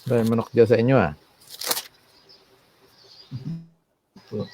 May manok dyan sa inyo, ah. Po.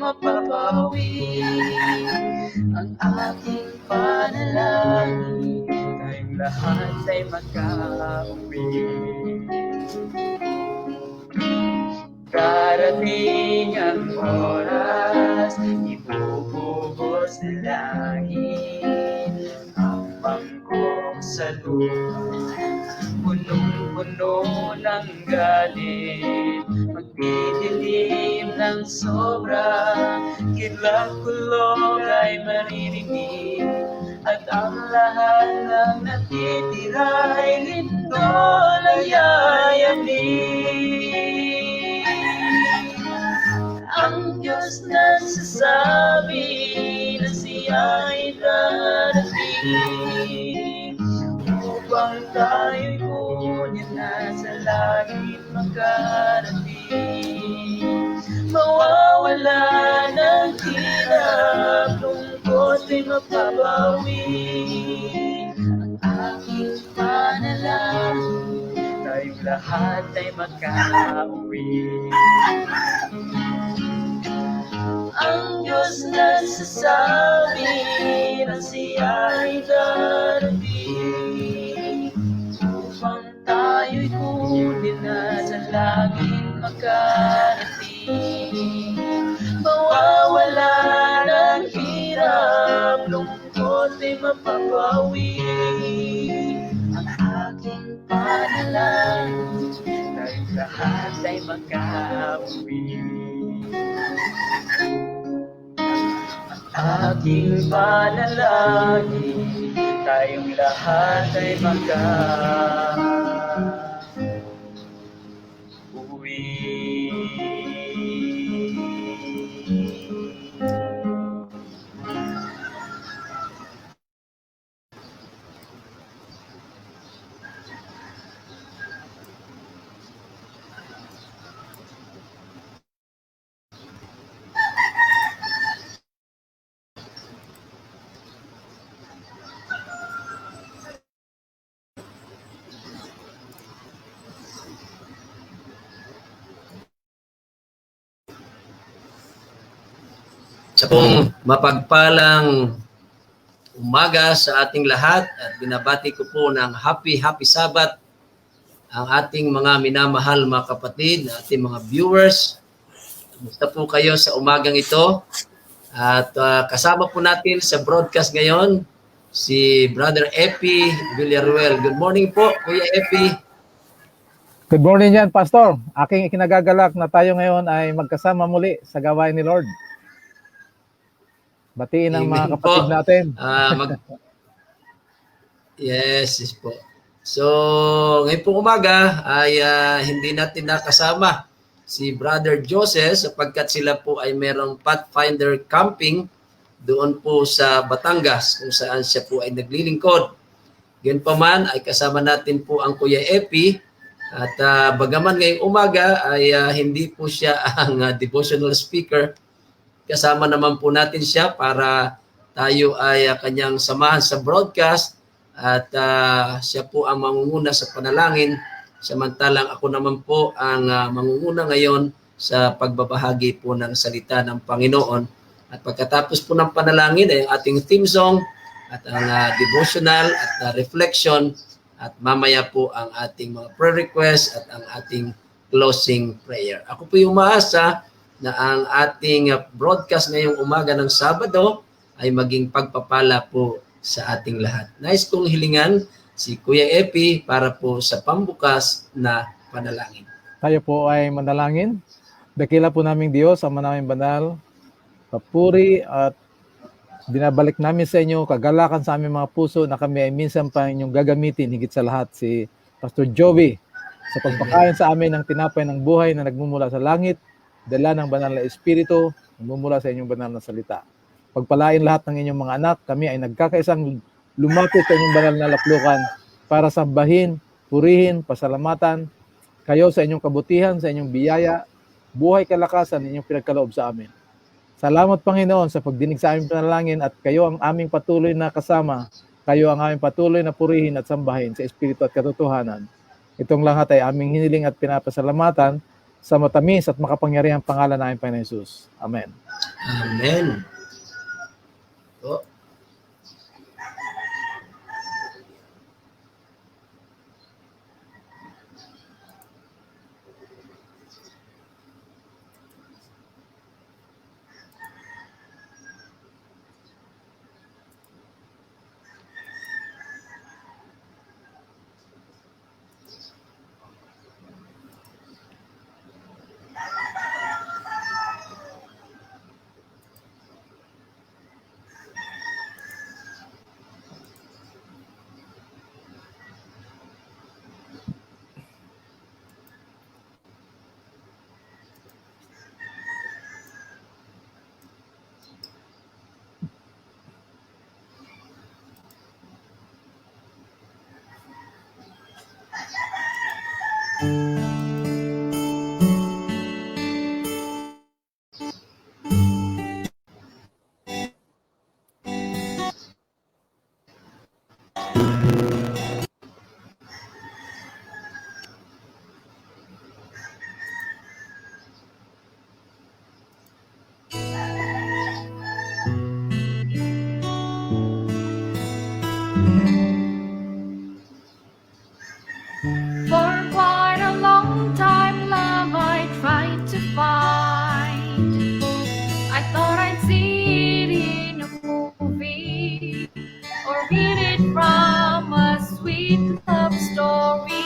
mapapawi. Ang aking panalangin, tayong lahat ay magkauwi. Darating ang oras, ibubuhos na langit ang mangkok sa lupa, punong-puno ng galit, magdidilim ng sobra, kidlat kulog ay maririnig, at ang lahat ng natitira'y lindol ay yayanig. Ang Diyos nagsasabi na siya'y darating upang tayo'y kunin na sa langit makarating. Mawawala ng hirap, lungkot ay mapapawi. Ang aking panalangin, tayong lahat ay magkauwi. Ang Diyos nagsasabi na siya'y darating upang tayo'y kunin na sa langit makarating. Mawawala ng hirap, lungkot ay mapapawi. Ang aking panalangin, tayong lahat ay magkauwi. Aking panalangin, tayong lahat ay magkauwi. Sa pong mapagpalang umaga sa ating lahat at binabati ko po ng happy Sabbath ang ating mga minamahal mga kapatid, ating mga viewers. Kumusta po kayo sa umagang ito? At kasama po natin sa broadcast ngayon si Brother Epi Villaruel. Good morning po, Kuya Epi. Good morning yan, Pastor. Aking ikinagagalak na tayo ngayon ay magkasama muli sa gawain ni Lord. Batiin ang mga kapatid natin. Yes po. So, ngayon po umaga ay hindi natin nakasama si Brother Joseph sapagkat sila po ay merong Pathfinder camping doon po sa Batangas kung saan siya po ay naglilingkod. Ganyan pa man ay kasama natin po ang Kuya Epi at bagaman ngayong umaga ay hindi po siya ang devotional speaker. Kasama naman po natin siya para tayo ay kanyang samahan sa broadcast at siya po ang mangunguna sa panalangin samantalang ako naman po ang mangunguna ngayon sa pagbabahagi po ng salita ng Panginoon. At pagkatapos po ng panalangin ay ang ating theme song at ang devotional at reflection at mamaya po ang ating mga prayer request at ang ating closing prayer. Ako po yung umaasa na ang ating broadcast ngayong umaga ng Sabado ay maging pagpapala po sa ating lahat. Nais kong hilingan si Kuya Epi para po sa pambukas na panalangin. Tayo po ay manalangin. Dakila po naming Diyos, Ama naming banal, papuri at binabalik namin sa inyo kagalakan sa aming mga puso na kami ay minsan pa inyong gagamitin higit sa lahat si Pastor Joey sa pagpakain sa amin ng tinapay ng buhay na nagmumula sa langit, dala ng banal na Espiritu, nagmumula sa inyong banal na salita. Pagpalain lahat ng inyong mga anak, kami ay nagkakaisang lumapit sa inyong banal na laplukan para sambahin, purihin, pasalamatan kayo sa inyong kabutihan, sa inyong biyaya, buhay kalakasan inyong pinagkaloob sa amin. Salamat Panginoon sa pagdinig sa aming panalangin at kayo ang aming patuloy na kasama, kayo ang aming patuloy na purihin at sambahin sa Espiritu at katotohanan. Itong lahat ay aming hiniling at pinapasalamatan sa matamis at makapangyarihang pangalan ng aming Panginoon Jesus. Amen. Amen. Po. For quite a long time, love I tried to find. I thought I'd see it in a movie or read it from a sweet love story.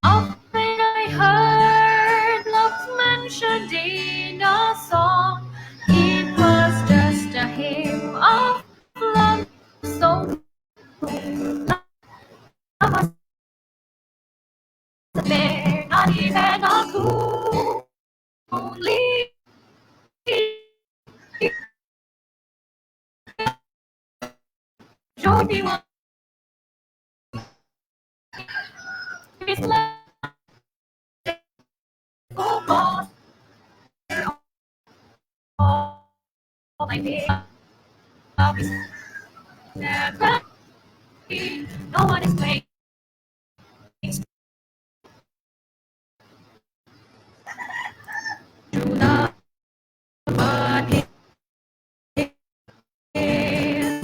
Often I heard love mentioned in a song. It was just a hymn of love, so love was there, not even a clue. Only showed me what is love. All I need love is never. No one explains true love, but it is.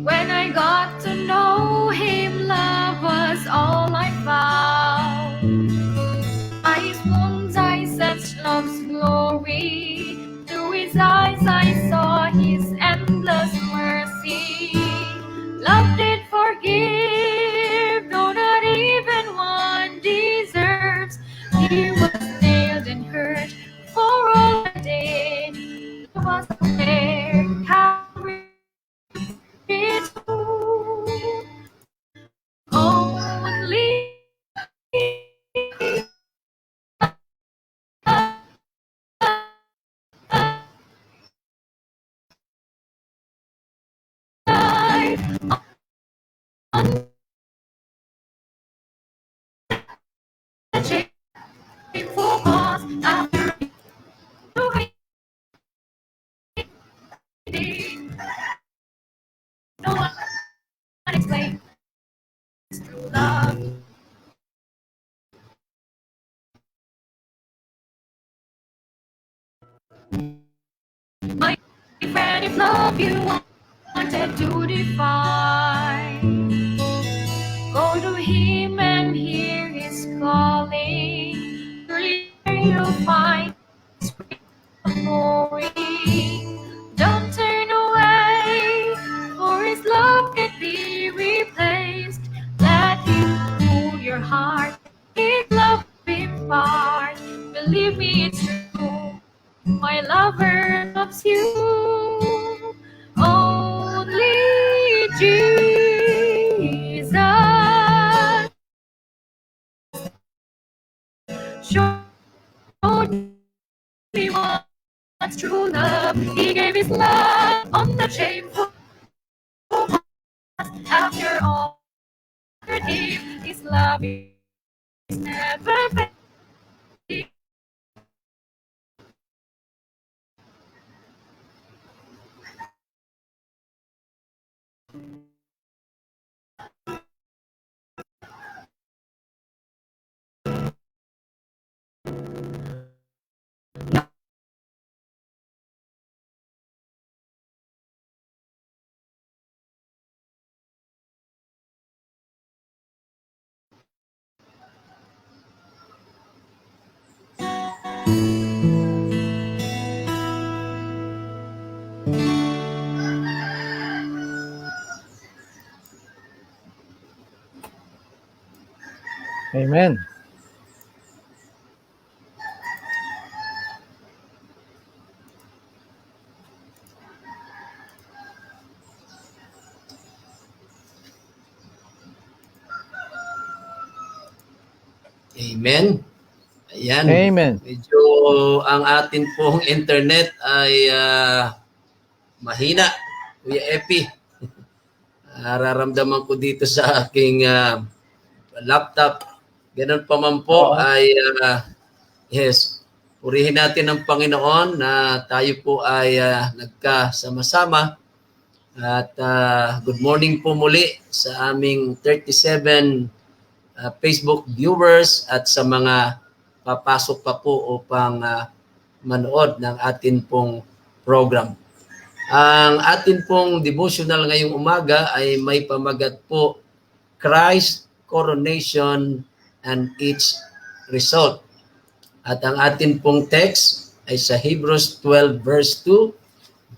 When I got to know him, love was all I found. By his wounds I sensed love's glory. Through his eyes I saw his endless mercy. Love did forgive, though not even one deserves. He was nailed and hurt for all I did. It was fair, how it's only shameful cause after reading. No one explains true love. My friend, if love you wanted to define, go to him and hear his calling. Surely you'll find his glory. Don't turn away, for his love can be replaced. Let him cool your heart, his love impart. Believe me, it's true. My lover loves you. Only Jesus showed me what's true love. He gave his love on the shameful cross. After all, his love is never fading. Amen. Amen. Ayan. Amen. Medyo ang atin pong internet ay mahina. Kuya Epi, nararamdaman ko dito sa aking laptop. Ganun pa man po Oo. ay yes, purihin natin ang Panginoon na tayo po ay nagkasama-sama. At good morning po muli sa aming 37 Facebook viewers at sa mga papasok pa po upang manood ng atin pong program. Ang atin pong devotional ngayong umaga ay may pamagat po, Christ Coronation and its Result. At ang atin pong text ay sa Hebrews 12 verse 2,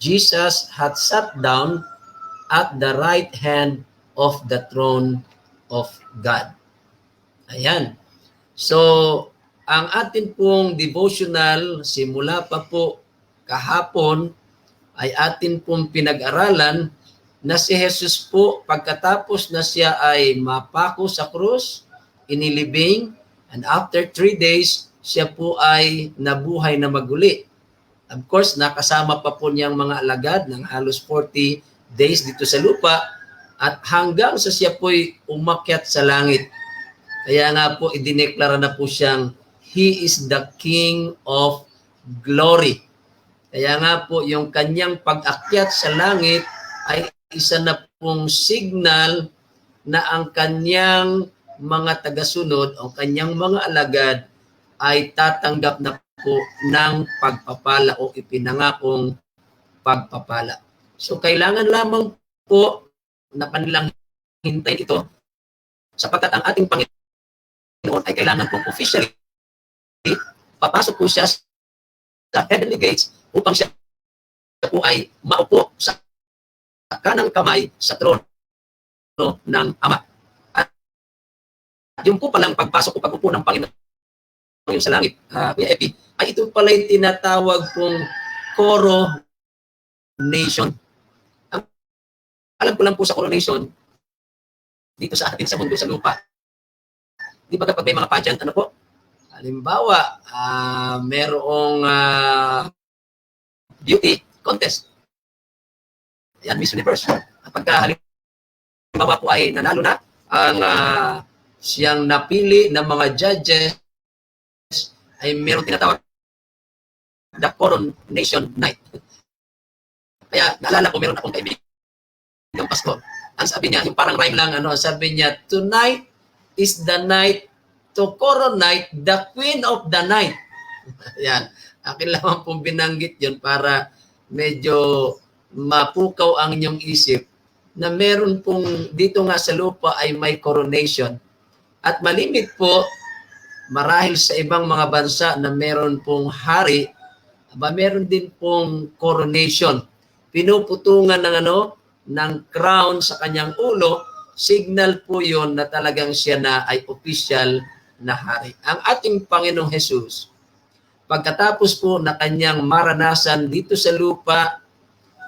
Jesus had sat down at the right hand of the throne of God. Ayan. So, ang atin pong devotional simula pa po kahapon ay atin pong pinag-aralan na si Jesus po pagkatapos na siya ay mapako sa krus, inilibing, and after 3 days, siya po ay nabuhay na maguli. Of course, nakasama pa po niyang mga alagad ng halos 40 days dito sa lupa at hanggang sa siya po'y umakyat sa langit. Kaya nga po, idineklara na po siyang He is the King of Glory. Kaya nga po, yung kanyang pag-akyat sa langit ay isa na pong signal na ang kanyang mga tagasunod, ang kanyang mga alagad ay tatanggap na po ng pagpapala o ipinangakong pagpapala. So kailangan lamang po na kanilang hintayin ito sapagkat ang ating Panginoon ay kailangan pong officially papasok po siya sa heavenly gates upang siya po ay maupo sa kanang kamay sa trono ng Ama. At yung po palang pagpasok o pag-upo ng Panginoon sa langit, Kuya Epi, ay ito pala yung tinatawag pong coronation. Alam ko lang po sa coronation, dito sa atin sa mundo sa lupa, di ba kapag may mga pageant, ano po? Halimbawa, merong beauty contest. Yan, Miss Universe. Pagka halimbawa po ay nanalo na, ang siyang napili ng mga judges ay meron tinatawag the coronation night. Kaya naalala ko, meron akong kaibigang pastor. Ang sabi niya, yung parang rhyme lang, sabi niya, tonight is the night to coronate the queen of the night. Yan. Akin lamang pong binanggit yun para medyo mapukaw ang inyong isip na meron pong dito nga sa lupa ay may coronation. At malimit po, marahil sa ibang mga bansa na meron pong hari, meron din pong coronation. Pinuputungan ng ng crown sa kanyang ulo, signal po yon na talagang siya na ay official na hari. Ang ating Panginoong Jesus, pagkatapos po na kanyang maranasan dito sa lupa,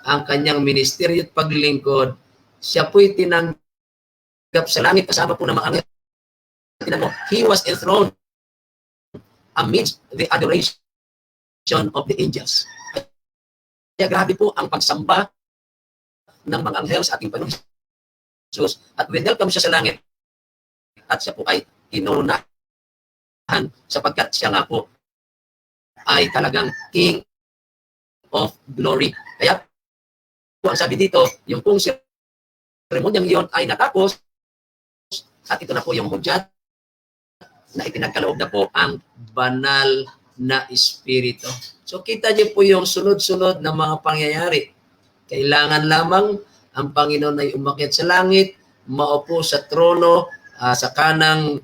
ang kanyang ministeryo at paglingkod, siya po'y tinanggap sa langit kasama po ng mga anghel. He was enthroned amidst the adoration of the angels. Kaya grabe po ang pagsamba ng mga anghel sa ating Panginoon Jesus. At welcome siya sa langit. At siya po ay inuunahan sapagkat siya nga po ay talagang King of Glory. Kaya po ang sabi dito, yung pong seremonyang iyon ay natapos at ito na po yung hudyat na ipinagkaloob na po ang banal na Espiritu. So kita niyo po yung sunod-sunod na mga pangyayari. Kailangan lamang ang Panginoon ay umakyat sa langit, maupo sa trono, sa kanang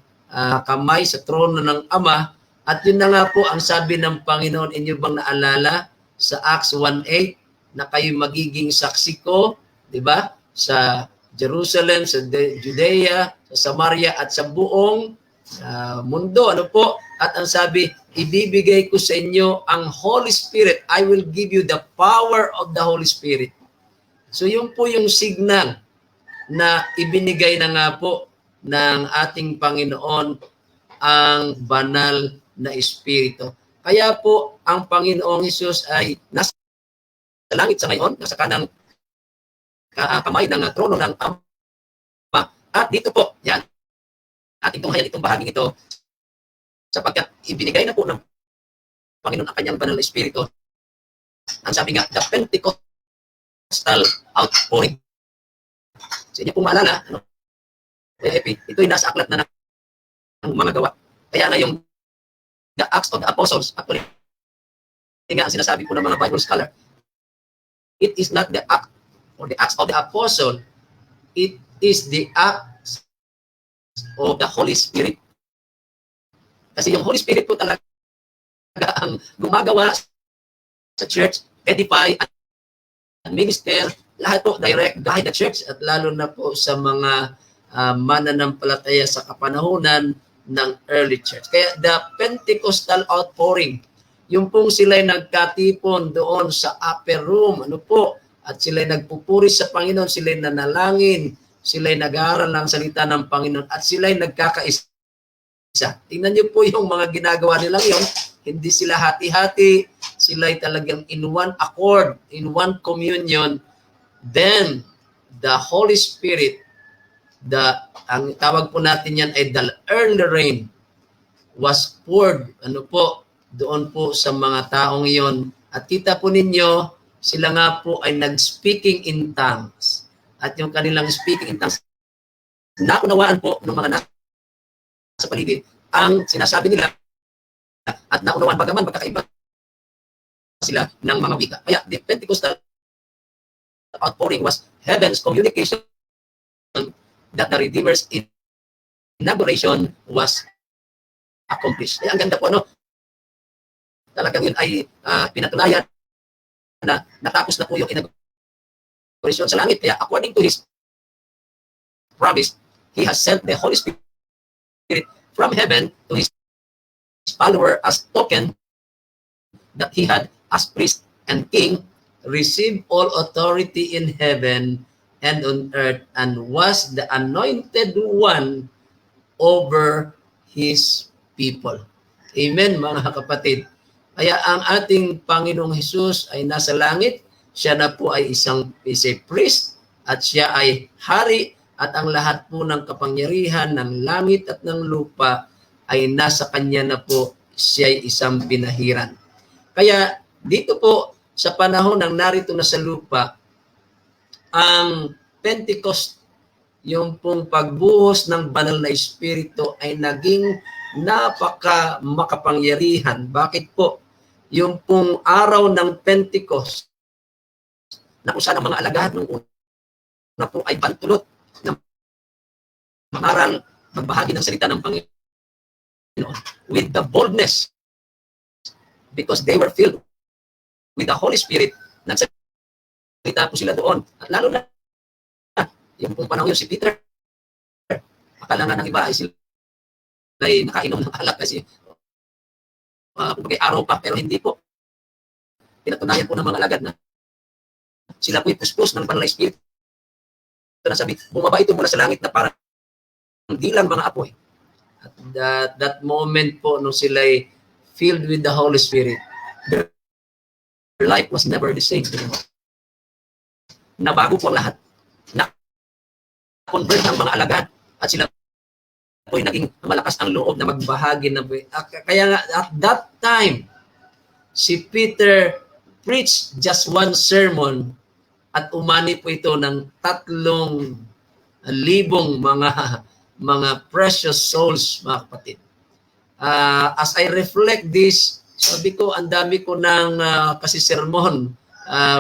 kamay sa trono ng Ama. At yun na nga po ang sabi ng Panginoon, inyo bang naalala sa Acts 1:8 na kayo magiging saksi ko, di ba? Sa Jerusalem, sa Judea, sa Samaria at sa buong mundo. Ano po? At ang sabi, ibibigay ko sa inyo ang Holy Spirit. I will give you the power of the Holy Spirit. So yun po yung signal na ibinigay na nga po ng ating Panginoon ang banal na Espiritu. Kaya po ang Panginoong Hesus ay nasa langit sa ngayon, nasa kanang kamay ng trono ng Ama. At dito po, yan, ating tunghayan itong bahaging ito, sapagkat ibinigay na po ng Panginoon ang kanyang banal na Espiritu. Ang sabi nga, the Pentecostal outpouring. Sa inyo pong maalala, ito'y nasa aklat na ng mga gawa. Kaya na yung the Acts of the Apostles, actually, nga ang sinasabi po ng mga Bible scholar, it is not the act or the Acts of the Apostle, it is the Acts of the Holy Spirit. Kasi yung Holy Spirit po talaga ang gumagawa sa church, edify, and minister, lahat po direct guide the church at lalo na po sa mga mananampalataya sa kapanahunan ng early church. Kaya the Pentecostal outpouring, yung pong sila'y nagkatipon doon sa upper room, ano po, at sila'y nagpupuri sa Panginoon, sila'y nanalangin, sila'y nag-aaral ng salita ng Panginoon, at sila'y nagkakaisa. Tingnan niyo po yung mga ginagawa nila ngayon, hindi sila hati-hati, sila'y talagang in one accord, in one communion. Then, the Holy Spirit, ang tawag po natin yan ay the early rain, was poured, ano po, doon po sa mga taong iyon. At kita po ninyo, sila nga po ay nag-speaking in tongues. At yung kanilang speaking in tongues, naunawaan po ng mga nasa paligid ang sinasabi nila at naunawaan bagaman magkakaiba sila ng mga wika. Kaya the Pentecostal outpouring was heaven's communication that the Redeemer's inauguration was accomplished. Kaya ang ganda po, ano? Talagang yun ay pinatunayan na natapos na po yung inauguration sa langit. Kaya according to His promise, He has sent the Holy Spirit from heaven to His follower as token that He had as priest and king received all authority in heaven and on earth and was the anointed one over His people. Amen, mga kapatid. Kaya ang ating Panginoong Hesus ay nasa langit, siya na po ay is a priest at siya ay hari at ang lahat po ng kapangyarihan ng langit at ng lupa ay nasa kanya na po, siya ay isang binahiran. Kaya dito po sa panahon ng narito na sa lupa, ang Pentecost, yung pong pagbuhos ng banal na Espiritu ay naging napaka makapangyarihan. Bakit po? Yung pong araw ng Pentecost, na kung saan ang mga alagad ng una po ay pantulot ng mangaral, magbahagi ng salita ng Panginoon with the boldness because they were filled with the Holy Spirit. Nagsalita po sila doon. At lalo na, yung pong panahon yun, si Peter, akala nga ng iba ay sila ay nakainom ng alak kasi araw pa, pero hindi po. Pinatunayan po ng mga alagad na sila po'y puspos ng banal na Espiritu. Na sabi, bumaba ito mula sa langit na parang dilang mga apoy. At that moment po, nung sila'y filled with the Holy Spirit, their life was never the same anymore. Nabago po ang lahat. Na-convert ng mga alagad at sila po'y naging malakas ang loob na magbahagi ng kaya nga at that time si Peter preached just one sermon at umani po ito ng 3,000 mga precious souls, mga kapatid. As I reflect this, sabi ko, ang dami ko ng kasi sermon,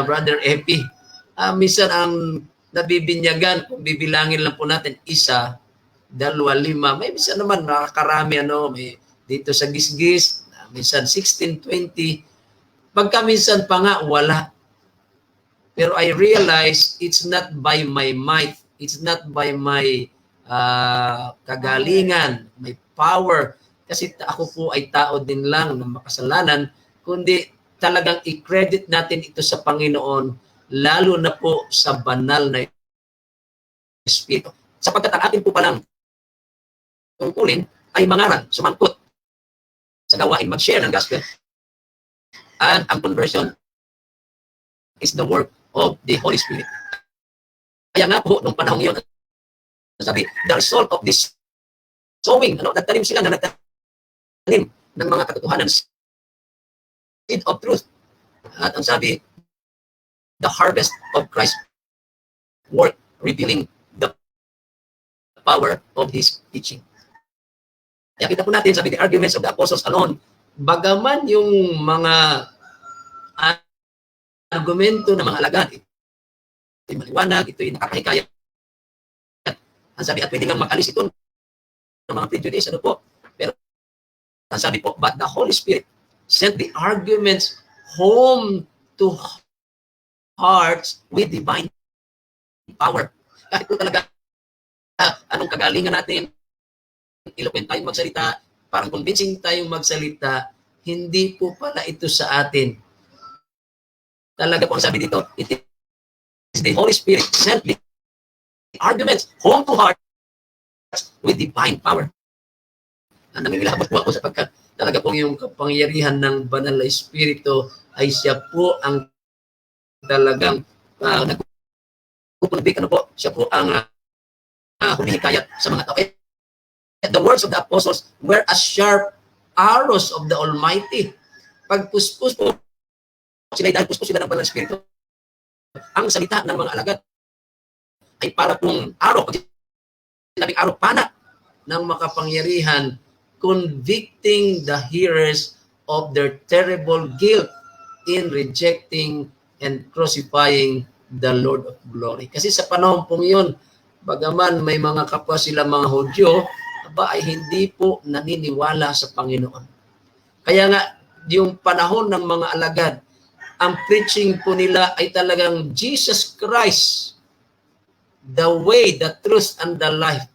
Brother Epi. Minsan ang nabibinyagan, kung bibilangin lang po natin, 1, 2, 5, may minsan naman nakakarami, may dito sa gisgis, minsan 16, 20, pagka minsan pa nga, wala. Pero I realize it's not by my might, it's not by my kagalingan, my power, kasi ako po ay tao din lang na makasalanan, kundi talagang i-credit natin ito sa Panginoon, lalo na po sa banal na Espiritu. Sapagkat ang atin po palang tungkulin ay mangaral, sumangkot sa gawain, mag-share ng gospel. And ang conversion is the work of the Holy Spirit. Kaya nga po, nung panahon yun, sabi, the result of this sowing, nagtanim sila na nagtanim ng mga katotohanan, seed of truth. At ang sabi, the harvest of Christ's work, revealing the power of His teaching. Kaya kita po natin, sabi, the arguments of the apostles alone, bagaman yung mga argumento ng mga alagad, ito'y maliwanag, ito'y nakakahikayat. Ang sabi, at pwede nga makalis ito ng mga prejudice, pero ang sabi po, but the Holy Spirit sent the arguments home to hearts with divine power. Kahit po talaga, anong kagalingan natin, eloquent tayong magsalita, parang convincing tayong magsalita, hindi po pala ito sa atin. Talaga po ang sabi dito, it is the Holy Spirit sent the arguments home to hearts with divine power. Namimilabot po ako sapagkat talaga po yung kapangyarihan ng banal na Espiritu ay siya po ang talagang nagpupunabik, siya po ang humihikayat sa mga tao. The words of the apostles were as sharp arrows of the Almighty. Pag puspos po sila, dahil puspos sila ng banal na Espiritu, ang salita ng mga alagad ay para pong araw, pag sinabing araw, pana ng makapangyarihan, convicting the hearers of their terrible guilt in rejecting and crucifying the Lord of Glory. Kasi sa panahon pong yun, bagaman may mga kapwa sila mga Hudyo, ay hindi po naniniwala sa Panginoon. Kaya nga, yung panahon ng mga alagad, ang preaching po nila ay talagang Jesus Christ, the way, the truth, and the life.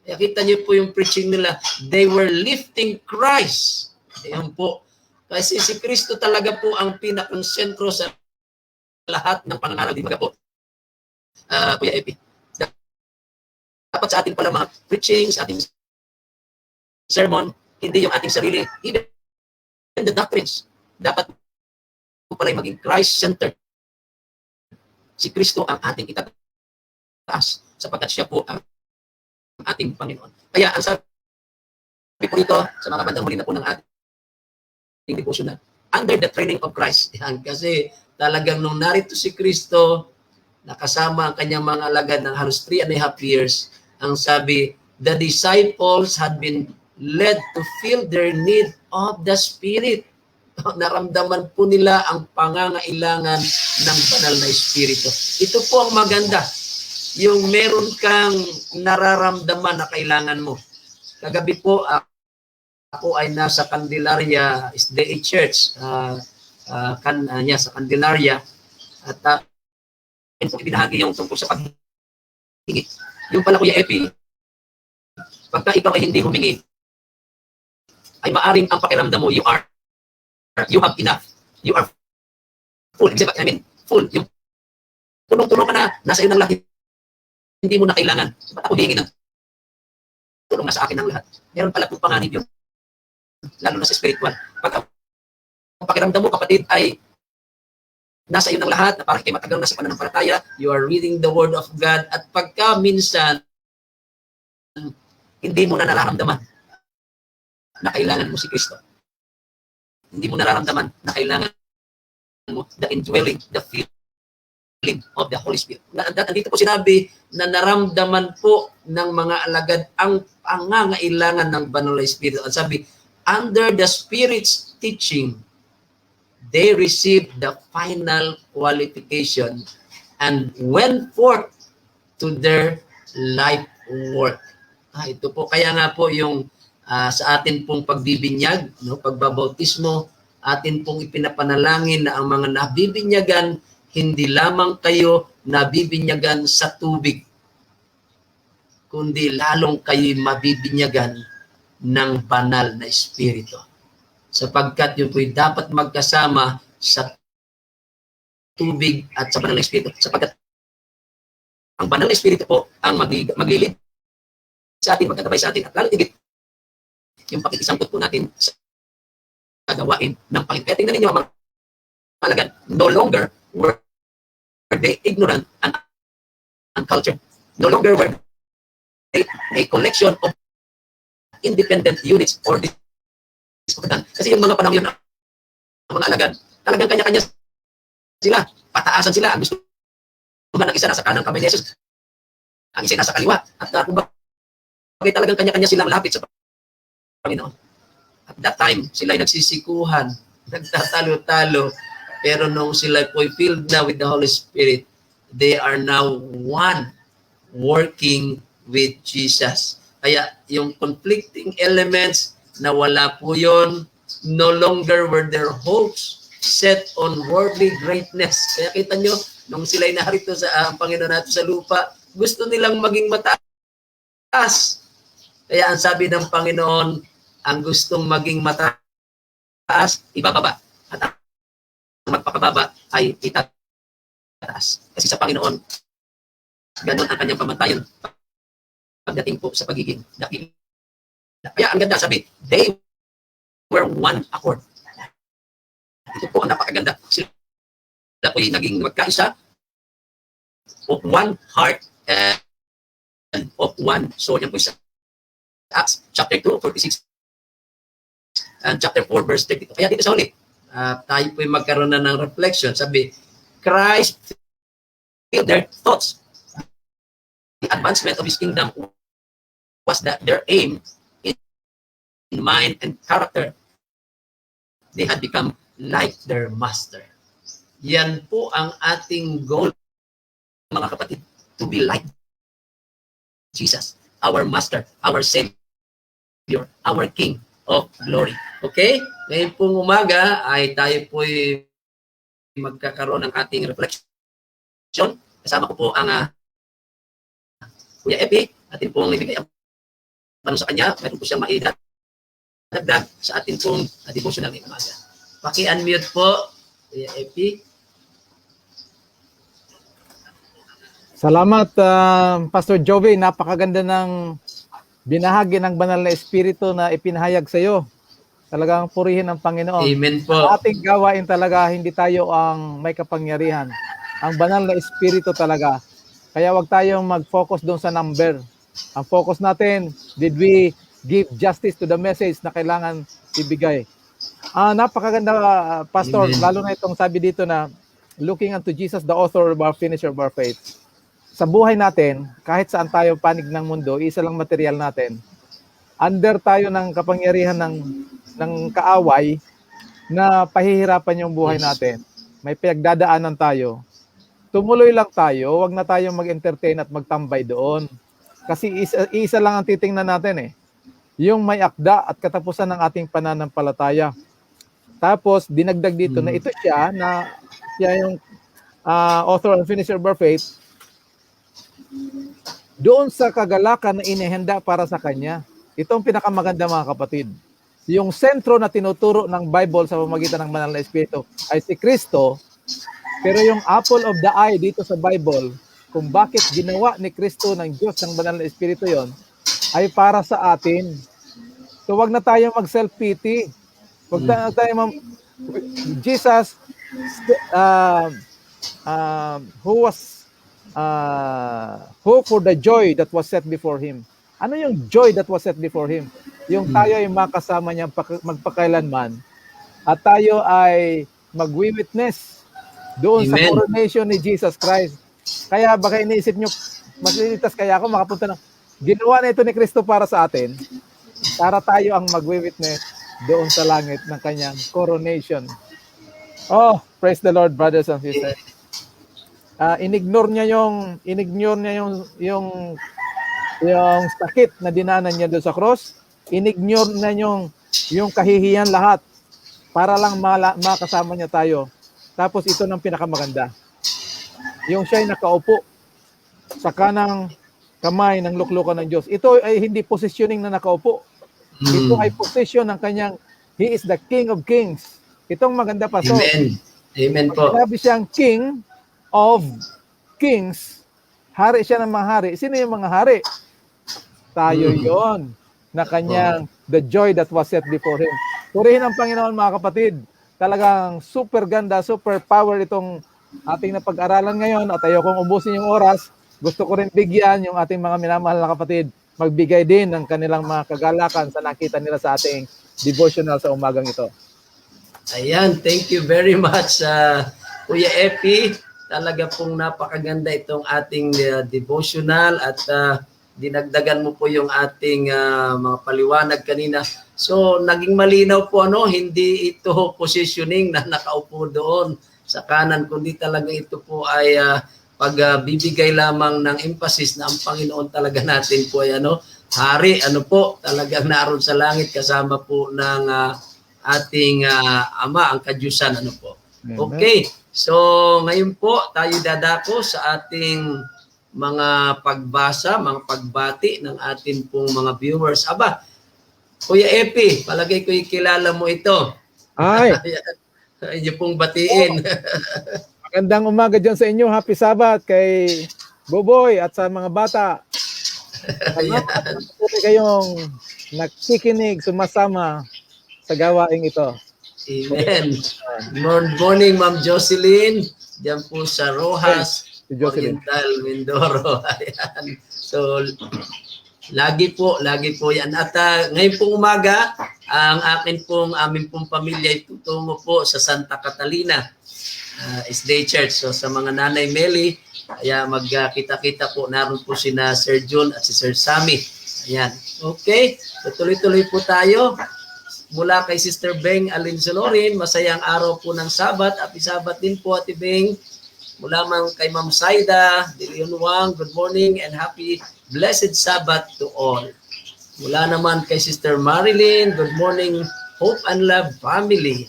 Kaya kita niyo po yung preaching nila, they were lifting Christ. Ayan po. Kasi si Kristo talaga po ang pinakonsentro sa lahat ng pangangaral. Di ba po? Kuya Epi. Dapat sa ating pala mga preaching, sa ating sermon, hindi yung ating sarili, even the doctrines. Dapat po pala maging Christ-centered. Si Kristo ang ating itataas sapagkat siya po ang ating Panginoon. Kaya ang sabi po dito sa mga bandang huli na po ng ating devotional, under the training of Christ. Yan, kasi talagang nung narito si Kristo, nakasama ang kanyang mga alagad ng halos 3.5 years, ang sabi, the disciples had been led to feel their need of the Spirit. Naramdaman po nila ang pangangailangan ng banal na Espiritu. Ito po ang maganda. Yung meron kang nararamdaman na kailangan mo. Kagabi po, ako ay nasa Candelaria SDA Church, sa Candelaria, at ibinahagi yung tungkol sa paghingi. Yung pala Kuya Epi, pagka ikaw ay hindi humingi, ay maaring ang pakiramdam mo, you have enough. You are full. I mean, full. Yung tulong-tulong ka na, nasa iyo ng lahat, hindi mo na kailangan. Ba't ako hihingi ng tulong na sa akin ng lahat? Meron pala pong panganib yun. Lalo na sa spiritual. Pag ang pakiramdam mo, kapatid, ay nasa iyo ng lahat, na parang kayo matagal na sa pananampalataya, you are reading the Word of God, at pagka minsan, hindi mo na nararamdaman na kailangan mo si Kristo. Hindi mo nararamdaman na kailangan mo the indwelling, the feeling of the Holy Spirit. Dito po sinabi na naramdaman po ng mga alagad ang pangangailangan ng banal na Espiritu. At sabi, under the Spirit's teaching, they received the final qualification and went forth to their life work. Ito po, kaya nga po yung sa atin pong pagbibinyag, no, pagbabautismo, atin pong ipinapanalangin na ang mga nabibinyagan, hindi lamang kayo nabibinyagan sa tubig, kundi lalong kayo mabibinyagan ng banal na Espiritu. Sapagkat yun po'y dapat magkasama sa tubig at sa banal na Espiritu. Sapagkat ang banal na Espiritu po ang maglilid sa atin, magkagabay sa atin, at lalo tigit yung pakikisangkot po natin sa gawain ng Panginoon. Kaya tingnan ninyo ang mga malagan, no longer were they ignorant and uncultured. No longer were they a collection of independent units or discordant. Kasi yung mga panahon yun, ang mga alagad, talagang kanya-kanya sila, pataasan sila. Ang gusto ng isa nasa kanang kamay ni Jesus, ang isa nasa kaliwa. At kung bakit talagang kanya-kanya silang lapit sa Panginoon. At that time, sila ay nagsisikuhan, nagtatalo-talo, pero nung sila po'y filled na with the Holy Spirit, they are now one working with Jesus. Kaya yung conflicting elements, nawala po yun. No longer were their hopes set on worldly greatness. Kaya kita nyo, nung sila'y naharito sa Panginoon natin sa lupa, gusto nilang maging mataas. Kaya ang sabi ng Panginoon, ang gustong maging mataas, ibababa. At ang magpakababa ay itataas. Kasi sa Panginoon, ganon ang kanyang pamantayan pagdating po sa pagiging dakil. Kaya ang ganda, sabi, they were one accord. Ito po ang napakaganda. Sila po'y naging magkaisa of one heart and of one soul. Yan po sa Acts chapter 2, 46 and chapter 4, verse 32. Kaya dito sa huli, tayo po'y magkaroon na ng reflection. Sabi, Christ filled their thoughts. The advancement of His kingdom was that their aim in mind and character, they had become like their master. Yan po ang ating goal, mga kapatid, to be like Jesus, our master, our savior, our king of glory. Okay? Ngayon pong umaga ay tayo po'y magkakaroon ng ating reflection. Kasama ko po ang Kuya Epi, atin pong ibigay ang tanong sa kanya, mayroon po siyang maidagdag sa atin pong devotional ngayong umaga. Paki-unmute po, Kuya Epi. Salamat, Pastor Joey. Napakaganda ng binahagi ng banal na espiritu na ipinahayag sa iyo. Talagang purihin ang Panginoon. Amen po. Sa ating gawain talaga, hindi tayo ang may kapangyarihan. Ang banal na espiritu talaga. Kaya wag tayong mag-focus doon sa number. Ang focus natin, did we give justice to the message na kailangan ibigay? Napakaganda, Pastor. Amen. Lalo na itong sabi dito na looking unto Jesus, the author of our finisher of our faith. Sa buhay natin, kahit saan tayo panig ng mundo, isa lang material natin. Under tayo ng kapangyarihan ng kaaway na pahihirapan yung buhay natin. May pinagdadaanan tayo. Tumuloy lang tayo, wag na tayong mag-entertain at magtambay doon. Kasi isa lang ang titingnan natin eh. Yung may akda at katapusan ng ating pananampalataya. Tapos, dinagdag dito na ito siya yung author and finisher of our faith, doon sa kagalakan na inihanda para sa kanya. Ito ang pinakamaganda, mga kapatid. Yung sentro na tinuturo ng Bible sa pamamagitan ng banal na espiritu ay si Kristo, pero yung apple of the eye dito sa Bible, kung bakit ginawa ni Kristo ng Diyos ng banal na espiritu yon, ay para sa atin. So wag na tayong mag-self-pity. Wag na tayong Jesus who for the joy that was set before him. Ano yung joy that was set before him? Yung tayo ay makasama niya magpakailanman at tayo ay magwi-witness doon sa coronation ni Jesus Christ. Kaya baka iniisip nyo, maglilitas kaya ako makapunta ng ginawa na ito ni Kristo para sa atin, para tayo ang magwi-witness doon sa langit ng kanyang coronation. Oh, praise the Lord, brothers and sisters. Inignore niya yung sakit na dinanan niya doon sa cross. Inignore na yung kahihiyan lahat para lang makasama niya tayo. Tapos ito ng pinakamaganda. Yung siya'y nakaupo sa kanang kamay ng luklukan ng Diyos. Ito ay hindi positioning na nakaupo. Ito ay position ng kanyang, He is the King of Kings. Itong maganda pa. So, Amen. Amen po. sinabi siyang King of Kings, hari siya ng mga hari. Sino yung mga hari? Tayo yon na kanyang the joy that was set before Him. Purihin ang Panginoon, mga kapatid. Talagang super ganda, super power itong ating napag-aralan ngayon at ayaw kong ubusin yung oras. Gusto ko rin bigyan yung ating mga minamahal na kapatid magbigay din ng kanilang mga kagalakan sa nakita nila sa ating devotional sa umagang ito. Ayan, thank you very much, Kuya Epi. Talaga pong napakaganda itong ating devotional at dinagdagan mo po yung ating mga paliwanag kanina. So, naging malinaw po, hindi ito positioning na nakaupo doon sa kanan, kundi talaga ito po ay pagbibigay lamang ng emphasis na ang Panginoon talaga natin po ay hari, talagang naroon sa langit kasama po ng ating Ama, ang Kadyusan, po. Okay, so ngayon po tayo dadako sa ating mga pagbasa, mga pagbati ng ating pong mga viewers. Aba, Kuya Epi, palagay ko kilala mo ito. Ay, inyo pong batiin. magandang umaga dyan sa inyo. Happy Sabbath kay Boboy at sa mga bata. Ayan. Pwede kayong nakikinig, sumasama sa gawaing ito. Amen. Good morning, Ma'am Jocelyn. Diyan po sa Rojas, Si Jocelyn. Oriental, Mindoro. Ayan. So, lagi po yan. At ngayon pong umaga, ang amin pong pamilya ay tutungo po sa Santa Catalina Day Church. So, sa mga nanay Meli, kaya magkita-kita po. Naroon po sina Sir Jun at si Sir Sammy. Ayan. Okay. So, tuloy-tuloy po tayo. Mula kay Sister Beng Alinsolorin, masayang araw po ng Sabat. Happy Sabat din po, Ate Beng. Mula man kay Ma'am Saida de Leon Wang, good morning and happy blessed Sabat to all. Mula naman kay Sister Marilyn, good morning, Hope and Love family.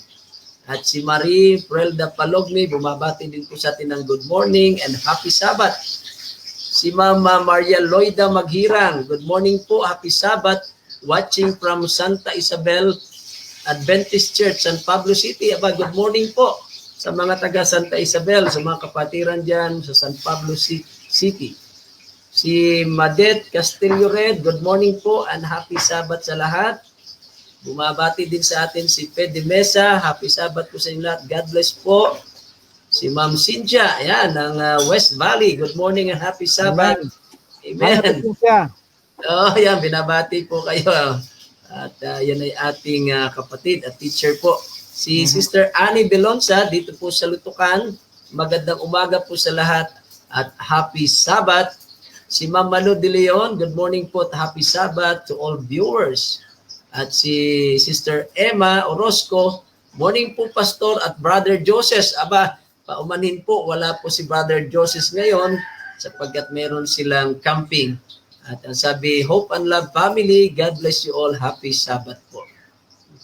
At si Marie Prelda Palogni, bumabati din po sa atin ng good morning and happy Sabat. Si Mama Maria Loida Maghirang, good morning po, happy Sabat. Watching from Santa Isabel Adventist Church, San Pablo City. Aba, good morning po sa mga taga Santa Isabel, sa mga kapatiran dyan sa San Pablo City. Si Madet Castillo Red, good morning po and happy Sabat sa lahat. Bumabati din sa atin si Pede Mesa, happy Sabat po sa inyo lahat. God bless po. Si Ma'am Cynthia, ayan, ng West Valley, good morning and happy Sabat. Amen. Amen. Yan, binabati po kayo. At yan ay ating kapatid at teacher po. Si Sister Annie Belonza, dito po sa Lutukan. Magandang umaga po sa lahat at happy Sabat. Si Ma'am Malu de Leon, good morning po at happy Sabat to all viewers. At si Sister Emma Orozco, morning po Pastor at Brother Joseph. Aba, paumanhin po, wala po si Brother Joseph ngayon sapagkat meron silang camping. At ang sabi, Hope and Love family, God bless you all. Happy Sabbath po.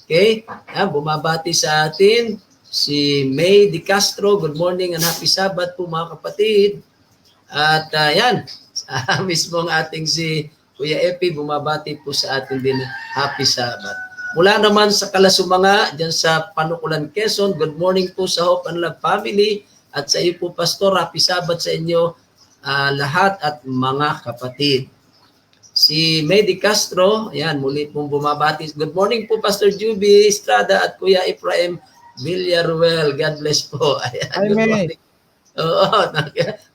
Okay? Yan, bumabati sa atin si May Di Castro. Good morning and happy Sabbath po mga kapatid. At yan, mismo ang ating si Kuya Epi, bumabati po sa atin din. Happy Sabbath. Mula naman sa Kalasumanga, dyan sa Panukulan, Quezon, good morning po sa Hope and Love family. At sa iyo po, Pastor, happy Sabbath sa inyo lahat at mga kapatid. Si Medi Castro, ayan, muli pong bumabati. Good morning po, Pastor Juby Estrada at Kuya Ephraim Villaruel. God bless po. Ayan, good morning. Oo,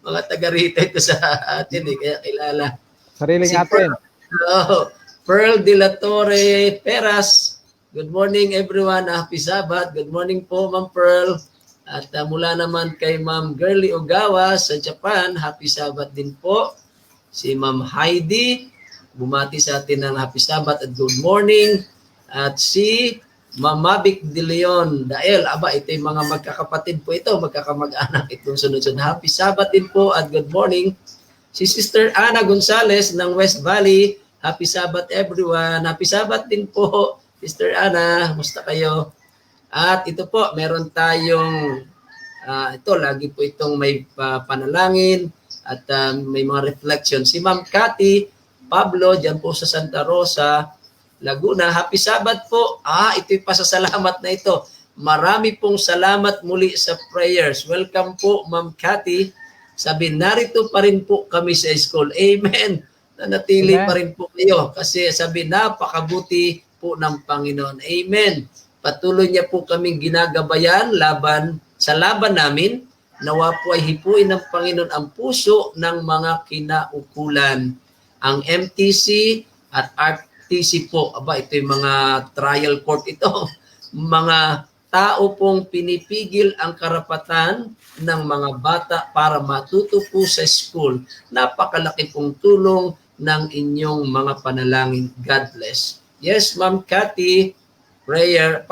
mga taga rito ito sa atin, kaya kilala. Sariling atin. Pearl de la Torre Peras. Good morning, everyone. Happy Sabbath. Good morning po, Ma'am Pearl. At mula naman kay Ma'am Girly Ogawa sa Japan, happy Sabbath din po. Si Ma'am Heidi, bumati sa atin ng happy Sabbath at good morning. At si Mamabik de Leon Dael. Aba, ito yung mga magkakapatid po ito, magkakamag-anak itong sunod-sunod. Happy Sabbath din po at good morning. Si Sister Ana Gonzales ng West Valley. Happy Sabbath everyone. Happy Sabbath din po, Sister Ana. Musta kayo? At ito po, meron tayong, ito, lagi po itong may panalangin at may mga reflection. Si Ma'am Cathy Pablo, dyan po sa Santa Rosa, Laguna. Happy Sabbath po. Ito'y pasasalamat na ito. Marami pong salamat muli sa prayers. Welcome po, Ma'am Cathy. Sabi, narito pa rin po kami sa school. Amen. Nanatili pa rin po kayo. Kasi sabi, napakabuti po ng Panginoon. Amen. Patuloy niya po kaming ginagabayan sa laban namin. Nawa po ay hipuin ng Panginoon ang puso ng mga kinaukulan. Ang MTC at RTC po. Aba, ito yung mga trial court ito. Mga tao pong pinipigil ang karapatan ng mga bata para matuto po sa school. Napakalaki pong tulong ng inyong mga panalangin. God bless. Yes, Ma'am Cathy, prayer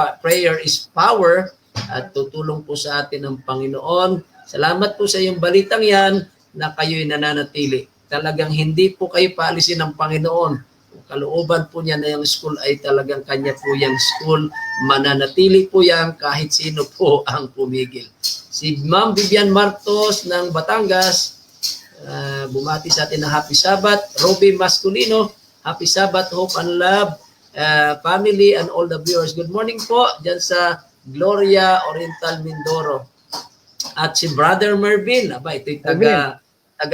is power at tutulong po sa atin ng Panginoon. Salamat po sa iyong balitang yan na kayo'y nananatili. Talagang hindi po kayo paalisin ng Panginoon. Kung kalooban po niya na yung school ay talagang kanya po yung school. Mananatili po yan kahit sino po ang pumigil. Si Ma'am Vivian Martos ng Batangas, bumati sa atin ng Happy Sabbath. Robby Masculino, Happy Sabbath, Hope and Love, family and all the viewers. Good morning po dyan sa Gloria Oriental Mindoro. At si Brother Mervin, aba, ito'y taga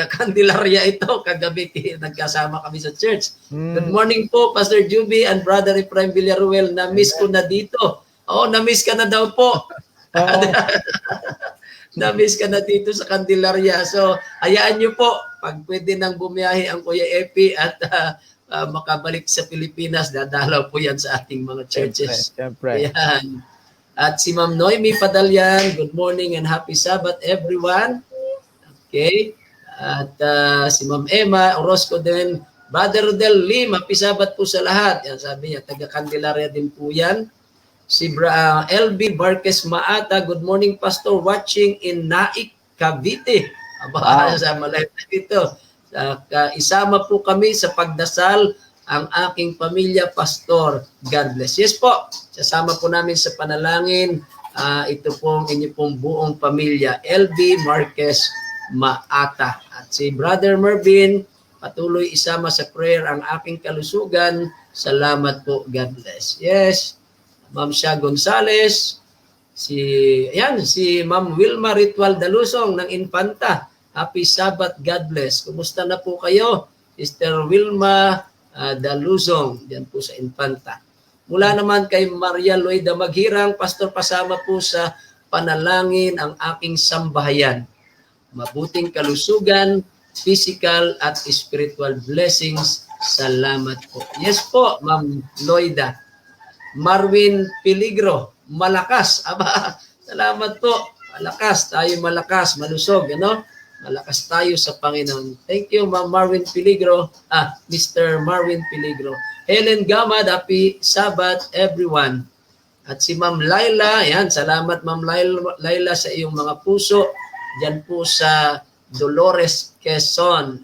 Candelaria ito. Kagabi nagkasama kami sa church. Good morning po, Pastor Juby and Brother Efraim Villaruel. Na-miss ko na dito. Na-miss ka na daw po. Na-miss ka na dito sa Candelaria. So, hayaan nyo po, pag pwede nang bumiyahe ang Kuya Epi at makabalik sa Pilipinas, dadalaw po yan sa ating mga churches. Siyempre. Ayan. At si Ma'am Noemi Padalyan, good morning and happy Sabbath everyone. Okay. At si Ma'am Emma Orozco din, Brother Rodel Lim, happy Sabbath po sa lahat. Yan, sabi niya, taga Candelaria din po yan. Si LB Barques Maata, good morning Pastor, watching in Naik, Cavite. Aba, sa malay dito. Isama po kami sa pagdasal ang aking pamilya, Pastor. God bless. Yes po, sasama po namin sa panalangin. Ito pong inyo pong buong pamilya, LB Marquez Maata. At si Brother Mervin, patuloy isama sa prayer ang aking kalusugan. Salamat po. God bless. Yes. Ma'am Shah Gonzales, si Ma'am Wilma Ritual Dalusong ng Infanta. Happy Sabbath. God bless. Kumusta na po kayo? Sister Wilma Dalusong, diyan po sa Infanta. Mula naman kay Maria Loida Maghirang, Pastor, pasama po sa panalangin ang aking sambahayan. Mabuting kalusugan, physical at spiritual blessings. Salamat po. Yes po, Ma'am Loida. Marvin Peligro, malakas. Aba, salamat po. Malakas, tayo malakas, malusog, Malakas tayo sa Panginoon. Thank you, Ma'am Marvin Peligro. Mr. Marvin Peligro. Helen Gamad, happy Sabbath, everyone. At si Ma'am Laila, salamat Ma'am Laila sa iyong mga puso. Diyan po sa Dolores, Quezon.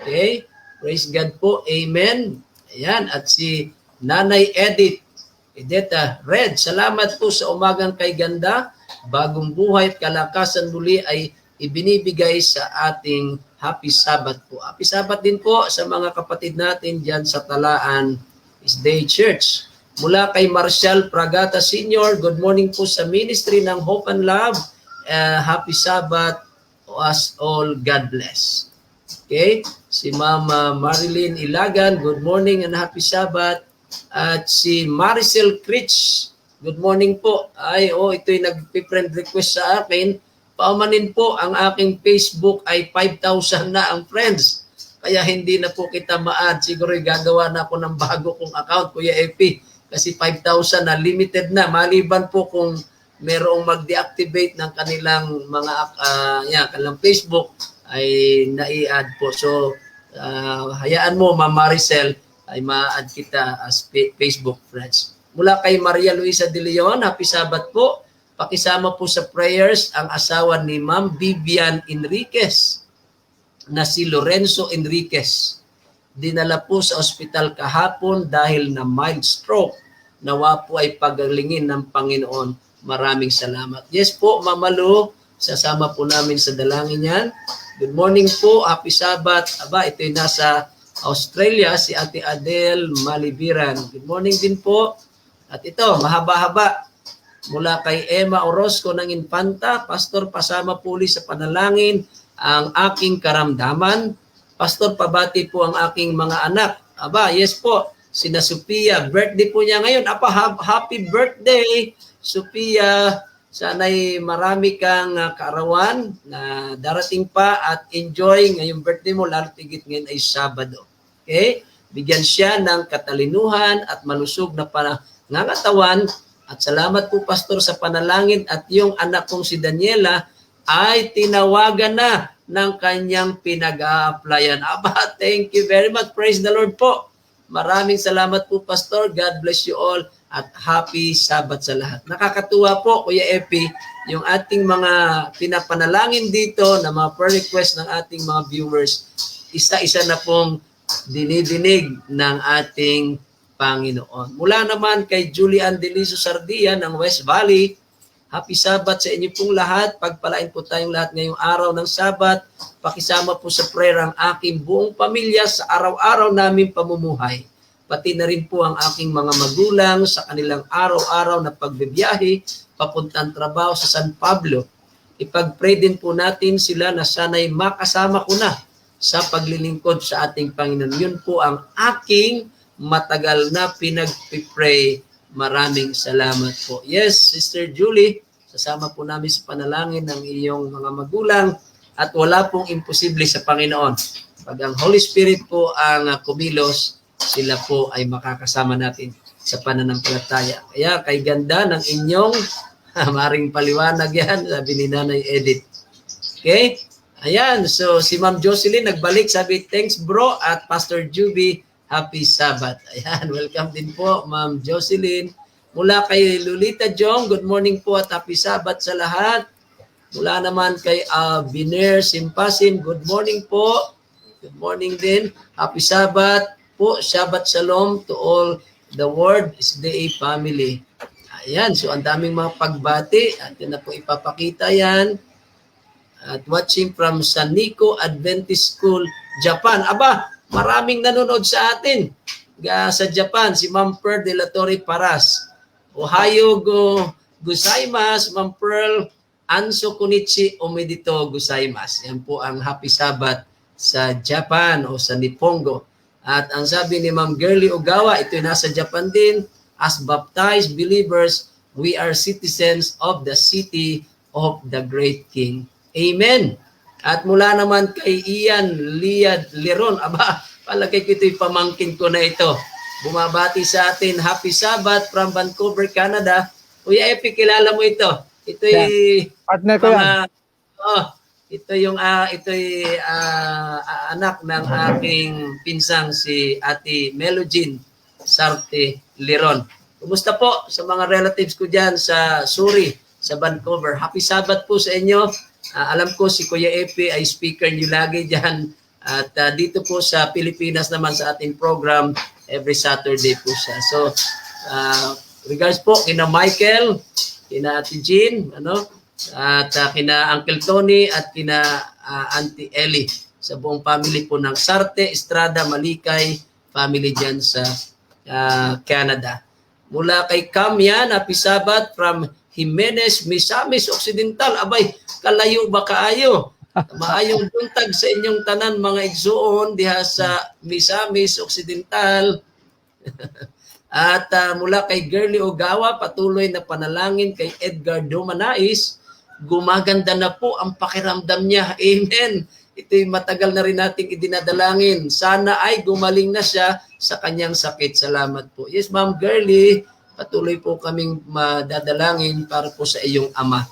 Okay? Praise God po. Amen. Ayan. At si Nanay Edita Red, salamat po sa umagang kay ganda. Bagong buhay at kalakasan muli ay ibinibigay sa ating Happy Sabbath po. Happy Sabbath din po sa mga kapatid natin dyan sa Talaan Day Church. Mula kay Marcial Pragata Sr., good morning po sa ministry ng Hope and Love. Happy Sabbath to us all. God bless. Okay? Si Mama Marilyn Ilagan, good morning and happy Sabbath. At si Maricel Critch, good morning po. Ito'y nag-friend request sa akin. Paumanin po, ang aking Facebook ay 5,000 na ang friends. Kaya hindi na po kita ma-add. Siguro gagawa na ako ng bago kong account, Kuya Epi. Kasi 5,000 na, limited na. Maliban po kung merong mag-deactivate ng kanilang mga kanilang Facebook, ay nai-add po. So, hayaan mo, Ma'am Maricel, ay ma-add kita as Facebook friends. Mula kay Maria Luisa De Leon, happy Sabbath po. Pakisama po sa prayers ang asawa ni Ma'am Vivian Enriquez na si Lorenzo Enriquez. Dinala po sa ospital kahapon dahil na mild stroke. Nawa po ay pagalingin ng Panginoon. Maraming salamat. Yes po, Mama Lu, sasama po namin sa dalangin yan. Good morning po, happy Sabbath. Aba, ito'y nasa Australia, si Ate Adele Malibiran. Good morning din po. At ito, mahaba-haba. Mula kay Emma Orozco ng Infanta, Pastor, pasama puli sa panalangin ang aking karamdaman. Pastor, pabati po ang aking mga anak. Aba, yes po, sina Sophia, birthday po niya ngayon. Apa, happy birthday, Sophia. Sana'y marami kang kaarawan na darating pa at enjoy ngayong birthday mo, lalo tigit ngayon ay Sabado. Okay? Bigyan siya ng katalinuhan at malusog na pangangatawan. At salamat po, Pastor, sa panalangin at yung anak kong si Daniela ay tinawagan na ng kanyang pinag-a-applyan. Aba, thank you very much. Praise the Lord po. Maraming salamat po, Pastor. God bless you all at happy Sabbath sa lahat. Nakakatuwa po, Kuya Epi, yung ating mga pinapanalangin dito na mga prayer request ng ating mga viewers, isa-isa na pong dinidinig ng ating Panginoon. Mula naman kay Julian Deliso Sardia ng West Valley, happy Sabbath sa inyo pong lahat. Pagpalain po tayong lahat ngayong araw ng Sabbath. Pakisama po sa prayer ang aking buong pamilya sa araw-araw namin pamumuhay. Pati na rin po ang aking mga magulang sa kanilang araw-araw na pagbibiyahe papuntang trabaho sa San Pablo. Ipag-pray din po natin sila na sana'y makasama ko na sa paglilingkod sa ating Panginoon. Yun po ang aking matagal na pinag-pray. Maraming salamat po. Yes, Sister Julie, sasama po namin sa panalangin ng iyong mga magulang at wala pong imposible sa Panginoon. Pag ang Holy Spirit po ang kumilos, sila po ay makakasama natin sa pananampalataya. Kaya kay ganda ng inyong maring paliwanag yan, sabi ni Nanay Edith. Okay? Ayan, so si Ma'am Jocelyn nagbalik, sabi, thanks bro, at Pastor Juby, happy Sabbath. Ayan, welcome din po, Ma'am Jocelyn. Mula kay Lolita Jong, good morning po at happy Sabbath sa lahat. Mula naman kay Biner Simpasin, good morning po. Good morning din. Happy Sabbath po. Shabbat Shalom to all the Word is Day family. Ayan, so ang daming mga pagbati. At yun na po ipapakita yan. At watching from Saniko Adventist School, Japan. Aba, maraming nanonood sa atin sa Japan, si Ma'am Pearl de la Torre Paras. Ohio gozaimasu, Ma'am Pearl. Anso konichi omedito gozaimasu. Yan po ang happy Sabbath sa Japan o sa Nippongo. At ang sabi ni Ma'am Girly Ogawa, ito nasa Japan din, as baptized believers, we are citizens of the city of the great King. Amen. At mula naman kay Ian Liad Leron, aba, palagay ko ito'y pamangkin ko na ito. Bumabati sa atin, happy Sabbath from Vancouver, Canada. Kuya Epi, kilala mo ito. Ito'y partner ko yan. Ito'y anak ng aking pinsang si Ate Melogene Sarte Leron. Kumusta po sa mga relatives ko dyan sa Surrey, sa Vancouver? Happy Sabbath po sa inyo. Alam ko si Kuya Epi ay speaker niyo lagi dyan. At dito po sa Pilipinas naman sa ating program, every Saturday po siya. So, regards po kina Michael, kina Ate Jean, at kina Uncle Tony at kina Auntie Ellie. Sa buong family po ng Sarte, Estrada, Malikay, family dyan sa Canada. Mula kay Kamyan, happy Sabbath from Jimenez, Misamis Occidental. Abay, kalayo ba kaayo? Maayong buntag sa inyong tanan mga igsuon diha sa Misamis Occidental. At mula kay Girly Ogawa, patuloy na panalangin kay Edgar Domanais. Gumaganda na po ang pakiramdam niya. Amen. Ito'y matagal na rin nating idinadalangin. Sana ay gumaling na siya sa kanyang sakit. Salamat po. Yes, Ma'am Girly, patuloy po kaming madadalangin para po sa iyong ama.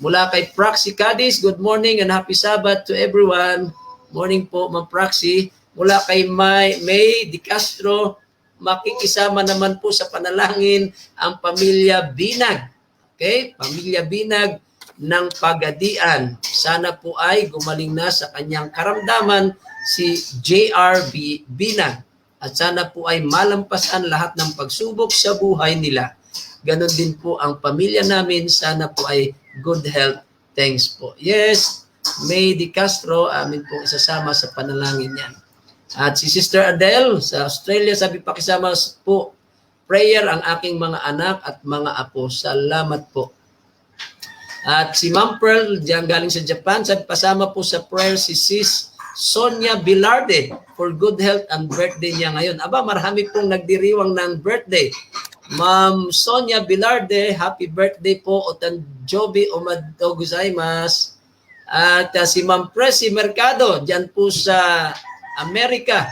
Mula kay Praxi Cadiz, good morning and happy Sabbath to everyone. Morning po, Ma'am Praxi. Mula kay May Di Castro, makikisama naman po sa panalangin ang pamilya Binag. Okay? Pamilya Binag ng Pagadian. Sana po ay gumaling na sa kanyang karamdaman si J.R. Binag. At sana po ay malampasan lahat ng pagsubok sa buhay nila. Ganon din po ang pamilya namin. Sana po ay good health. Thanks po. Yes, May Di Castro, amin pong isasama sa panalangin yan. At si Sister Adele sa Australia, sabi pakisama po, prayer ang aking mga anak at mga apo. Salamat po. At si Ma'am Pearl, diyan galing sa Japan, sabi pasama po sa prayer si Sis Sonia Bilarde for good health and birthday niya ngayon. Aba, marami pong nagdiriwang ng birthday. Ma'am Sonia Bilarde, happy birthday po. Otanjobi omadou gozaimasu. At si Ma'am Presi Mercado, diyan po sa Amerika.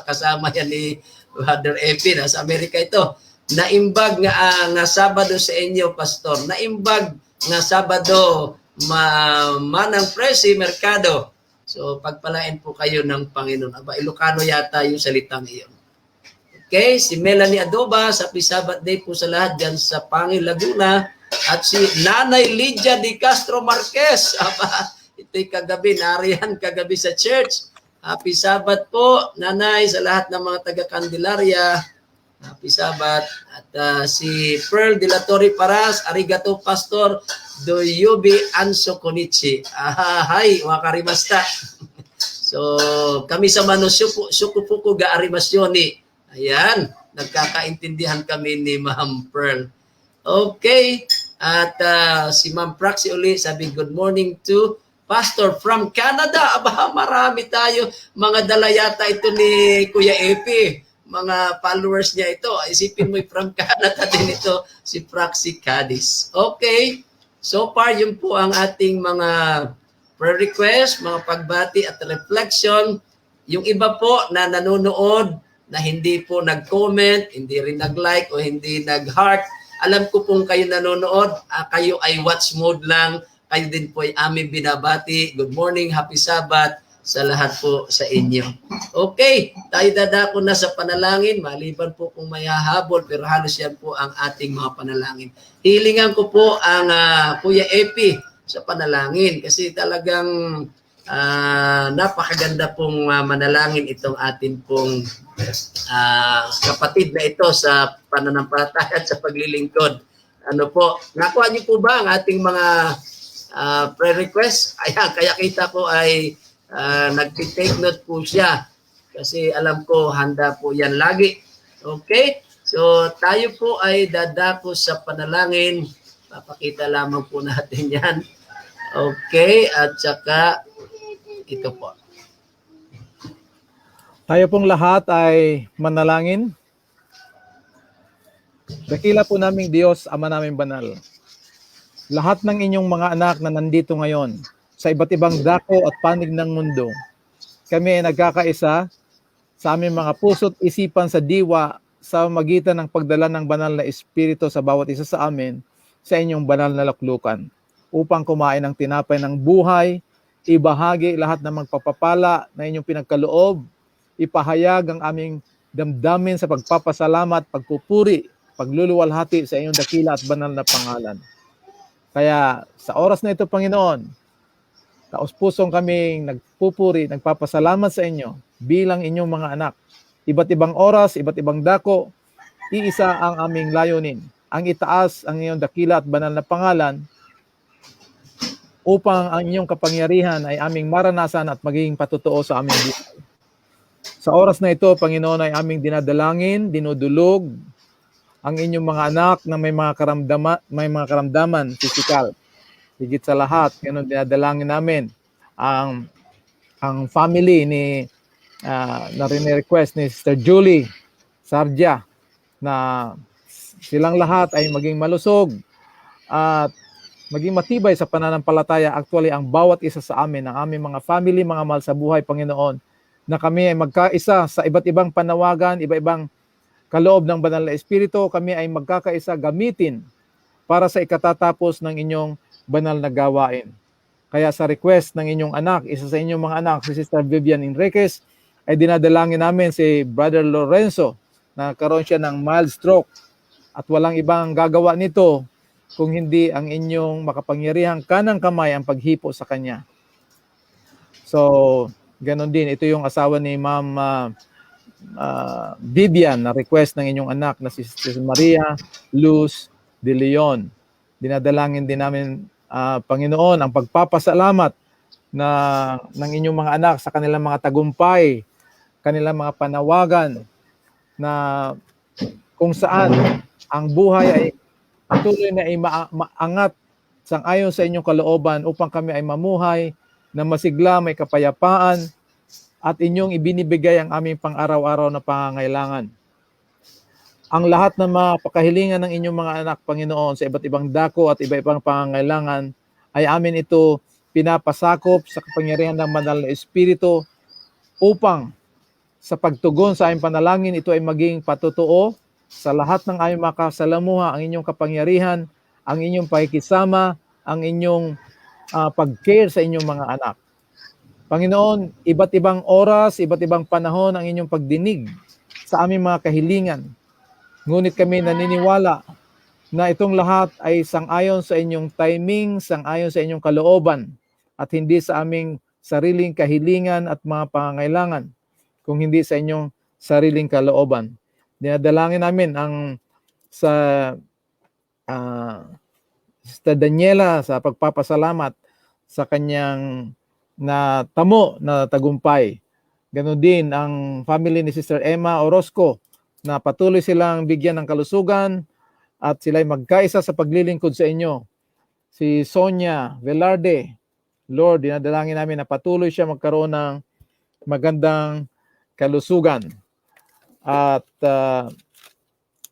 Kasama yan ni Brother Epi, sa Amerika ito. Naimbag nga Sabado sa inyo, Pastor. Naimbag nga Sabado manang Presi Mercado. So pagpalain po kayo ng Panginoon. Aba, Ilocano yata yung salitang iyon. Okay, si Melanie Adoba, sa Sabat Day po sa lahat dyan sa Pangil, Laguna. At si Nanay Lydia Di Castro Marquez. Aba, ito'y kagabi, nariyan kagabi sa church. Happy Sabat po, Nanay, sa lahat ng mga taga-Candelaria. Happy Sabat. At si Pearl de la Torre Paras, arigato Pastor, doyubi anso konichi. Hi, wakarimasta. So, kami sa Mano, sukupuku ga arimasyoni. Ayan, nagkakaintindihan kami ni Ma'am Pearl. Okay, at si Ma'am Praxi uli, sabi good morning to Pastor from Canada. Aba, marami tayo. Mga dala yata ito ni Kuya Epi. Mga followers niya ito. Isipin mo from Canada din ito, si Praxi Cadiz. Okay, so far yun po ang ating mga prayer request, mga pagbati at reflection. Yung iba po na nanonood, na hindi po nag-comment, hindi rin nag-like o hindi nag-heart. Alam ko pong kayo nanonood, kayo ay watch mode lang. Kayo din po ay aming binabati. Good morning, happy Sabat sa lahat po sa inyo. Okay, tayo dadako na sa panalangin. Maliban po kung may hahabol, pero halos yan po ang ating mga panalangin. Hilingan ko po ang Kuya Epi sa panalangin kasi talagang napakaganda pong manalangin itong atin pong kapatid na ito sa pananampalataya at sa paglilingkod. Ano po, nakuha niyo po ba ang ating mga prayer request? Ayan, kaya kita ko ay nag-take note po siya kasi alam ko handa po yan lagi. Okay? So tayo po ay dadako sa panalangin. Papakita lamang po natin yan. Okay, at saka ito po. Tayo pong lahat ay manalangin. Dakila po naming Diyos, Ama naming banal. Lahat ng inyong mga anak na nandito ngayon sa iba't ibang dako at panig ng mundo, kami ay nagkakaisa sa aming mga puso't isipan sa diwa sa magitan ng pagdala ng banal na Espiritu sa bawat isa sa amin sa inyong banal na luklukan upang kumain ng tinapay ng buhay, ibahagi lahat ng magpapapala na inyong pinagkaloob, ipahayag ang aming damdamin sa pagpapasalamat, pagpupuri, pagluluwalhati sa inyong dakila at banal na pangalan. Kaya sa oras na ito, Panginoon, taos-pusong kaming nagpupuri, nagpapasalamat sa inyo bilang inyong mga anak. Iba't ibang oras, iba't ibang dako, iisa ang aming layunin, ang itaas ang inyong dakila at banal na pangalan upang ang inyong kapangyarihan ay aming maranasan at magiging patotoo sa aming buhay. Sa oras na ito, Panginoon, ay aming dinadalangin, dinudulog ang inyong mga anak na may mga karamdaman physical. Higit sa lahat, Panginoon, dinadalangin namin ang family ni na rin-request ni Sister Julie Sarja na silang lahat ay maging malusog at maging matibay sa pananampalataya. Actually, ang bawat isa sa amin, ang aming mga family, mga mahal sa buhay, Panginoon, na kami ay magkaisa sa iba't ibang panawagan, iba-ibang kaloob ng banal na Espiritu, kami ay magkakaisa gamitin para sa ikatatapos ng inyong banal na gawain. Kaya sa request ng inyong anak, isa sa inyong mga anak, si Sister Vivian Enriquez, ay dinadalangin namin si Brother Lorenzo nagkaroon siya ng mild stroke at walang ibang gagawa nito kung hindi ang inyong makapangyarihang kanang kamay ang paghipo sa kanya. So, ganon din. Ito yung asawa ni Ma'am Vivian na request ng inyong anak na si Maria Luz de Leon. Dinadalangin din namin, Panginoon, ang pagpapasalamat ng inyong mga anak sa kanilang mga tagumpay, kanilang mga panawagan na kung saan ang buhay ay patuloy na ay maangat sang-ayon sa inyong kalooban upang kami ay mamuhay na masigla, may kapayapaan, at inyong ibinibigay ang aming pang-araw-araw na pangangailangan. Ang lahat ng mga pakahilingan ng inyong mga anak, Panginoon, sa iba't ibang dako at iba-ibang pangangailangan, ay amin ito pinapasakop sa kapangyarihan ng Banal na Espiritu upang sa pagtugon sa aming panalangin, ito ay maging patotoo sa lahat ng aming makasalamuha, ang inyong kapangyarihan, ang inyong pakikisama, ang inyong pag-care sa inyong mga anak. Panginoon, iba't ibang oras, iba't ibang panahon ang inyong pagdinig sa aming mga kahilingan. Ngunit kami naniniwala na itong lahat ay sang-ayon sa inyong timing, sang-ayon sa inyong kalooban, at hindi sa aming sariling kahilingan at mga pangangailangan, kung hindi sa inyong sariling kalooban. Dinadalangin namin ang sa Daniela sa pagpapasalamat sa kanyang na tamo na tagumpay. Ganon din ang family ni Sister Emma Orozco na patuloy silang bigyan ng kalusugan at sila'y magkaisa sa paglilingkod sa inyo. Si Sonia Velarde, Lord, dinadalangin namin na patuloy siya magkaroon ng magandang kalusugan. At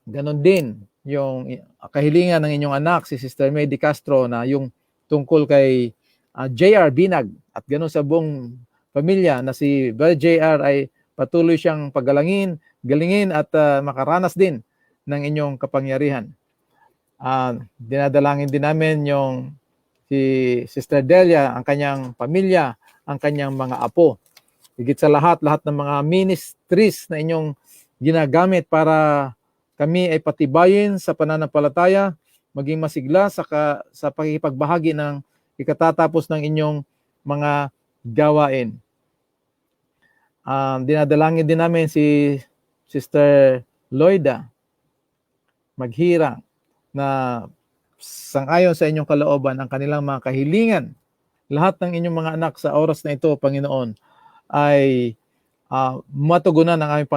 ganon din yung kahilingan ng inyong anak, si Sister May Di Castro, na yung tungkol kay JR Binag at gano'n sa buong pamilya na si Brother JR ay patuloy siyang galingin at makaranas din ng inyong kapangyarihan. Dinadalangin din namin yung si Sister Delia, ang kanyang pamilya, ang kanyang mga apo. Higit sa lahat ng mga ministries na inyong ginagamit para kami ay patibayin sa pananampalataya, maging masigla sa pakikipagbahagi ng ikatatapos ng inyong mga gawain. Dinadalangin din namin si Sister Loida Maghirang na sang-ayon sa inyong kalooban ang kanilang mga kahilingan. Lahat ng inyong mga anak sa oras na ito, Panginoon, ay matugunan ng aming